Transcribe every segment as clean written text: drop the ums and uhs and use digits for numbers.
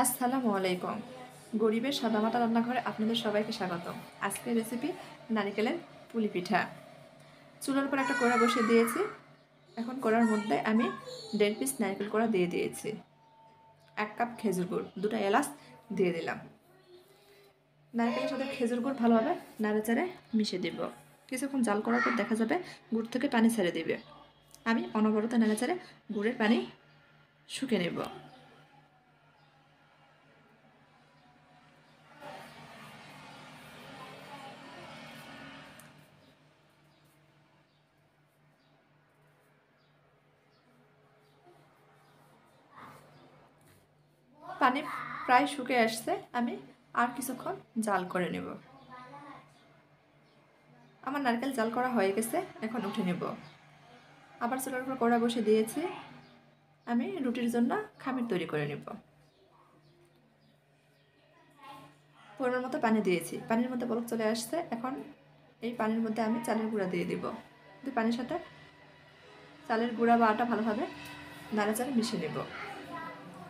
আসসালামু আলাইকুম। গরিবের সাদামাটা রান্নাঘরে আপনাদের সবাইকে স্বাগতম। আজকের রেসিপি নারিকেলের পুলি পিঠা। চুলার উপর একটা কড়া বসিয়ে দিয়েছি। এখন কড়ার মধ্যে আমি 1.5 পিস নারিকেল কোড়া দিয়ে দিয়েছি। 1 কাপ খেজুর গুড়, 2টা এলাচ দিয়ে দিলাম। নারকেলের সাথে খেজুর গুড় ভালোভাবে নাড়াচাড়ে মিশিয়ে দিব। কিছুক্ষণ জাল করার পর দেখা যাবে গুড় থেকে পানি ছেড়ে দিবে। আমি অনবরত নাড়াচাড়ে গুড়ের পানি শুকিয়ে নেব। পানি প্রায় শুকিয়ে আসছে, আমি আর কিছুক্ষণ জাল করে নেব। আমার নারকেল জাল করা হয়ে গেছে, এখন উঠে নেব। আবার চুলার উপর কড়া বসে দিয়েছি। আমি রুটির জন্য খামির তৈরি করে নেব। পরিমাণ মতো পানি দিয়েছি, পানির মধ্যে বলক চলে আসছে। এখন এই পানির মধ্যে আমি চালের গুঁড়া দিয়ে দিব। পানির সাথে চালের গুঁড়া বা আটা ভালোভাবে নাড়াচাড়া মিশিয়ে নেব।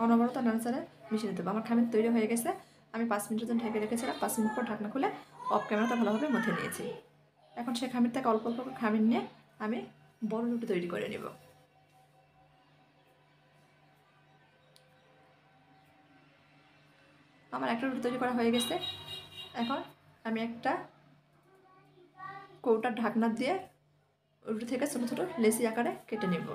অনবরত নাড়াচাড়া মিশিয়ে নিতে হবে। আমার খামির তৈরি হয়ে গেছে। আমি 5 মিনিটের জন্য ঢেকে রেখেছিলাম। 5 মিনিট পর ঢাকনা খুলে অফ ক্যামেরাটা ভালোভাবে মথে নিয়েছি। এখন সেই খামির থেকে অল্প অল্প খামির নিয়ে আমি বড় রুটি তৈরি করে নেব। আমার একটা রুটি তৈরি করা হয়ে গেছে। এখন আমি একটা কৌটার ঢাকনা দিয়ে রুটি থেকে ছোটো ছোটো লেচি আকারে কেটে নেব।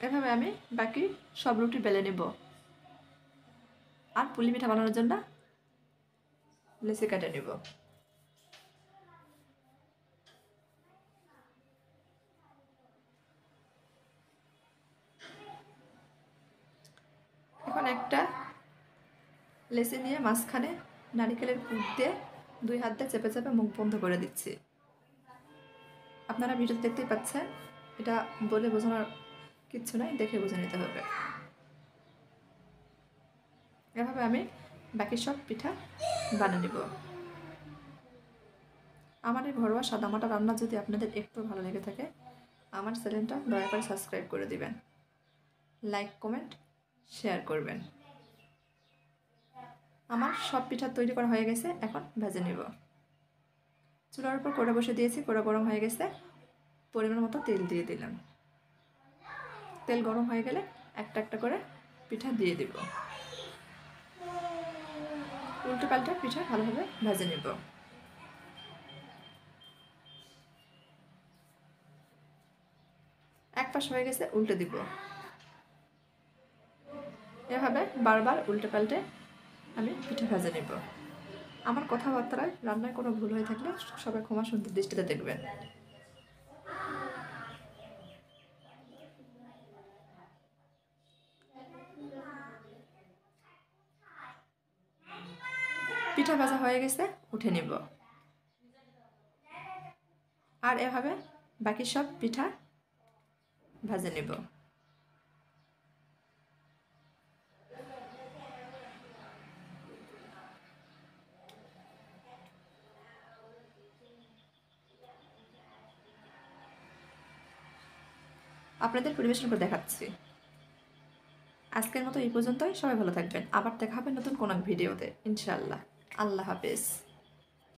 এভাবে আমি বাকি সব রুটি বেলে নেব। আর পুলি পিঠা বানানোর জন্য লেচি কেটে নেব। এখন একটা লেচি নিয়ে মাঝখানে নারিকেলের পুর দিয়ে 2 হাত দিয়ে চেপে চেপে মুখ বন্ধ করে দিচ্ছি। আপনারা ভিডিওতে দেখতেই পাচ্ছেন। এটা বলে বোঝানোর কিচ্ছু নাই, দেখে বুঝে নিতে হবে। এভাবে আমি বাকি সব পিঠা বানিয়ে নেব। আমার এই ঘরোয়া সাদামাটা রান্না যদি আপনাদের একটু ভালো লেগে থাকে, আমার চ্যানেলটা দয়া করে সাবস্ক্রাইব করে দিবেন, লাইক কমেন্ট শেয়ার করবেন। আমার সব পিঠা তৈরি করা হয়ে গেছে, এখন ভেজে নেব। চুলার উপর কড়া বসে দিয়েছি, কড়া গরম হয়ে গেছে। পরিমাণ মতো তেল দিয়ে দিলাম। তেল গরম হয়ে গেলে একটা একটা করে পিঠা দিয়ে দিব। উল্টে পাল্টে পিঠা ভালোভাবে ভেজে নেব। এক পাশ হয়ে গেছে, উল্টে দিব। এভাবে বারবার উল্টে পাল্টে আমি পিঠা ভেজে নেব। আমার কথাবার্তায় রান্নায় কোনো ভুল হয়ে থাকলে সবাই ক্ষমা সুন্দর দৃষ্টিতে দেখবেন। পিঠা ভাজা হয়ে গেছে, উঠে নেব। আর এভাবে বাকি সব পিঠা ভেজে নেব। আপনাদের পরিবেশন করে দেখাচ্ছি। আজকের মতো এই পর্যন্তই। সবাই ভালো থাকবেন। আবার দেখা হবে নতুন কোনো ভিডিওতে ইনশাআল্লাহ। আল্লাহ হাফেজ।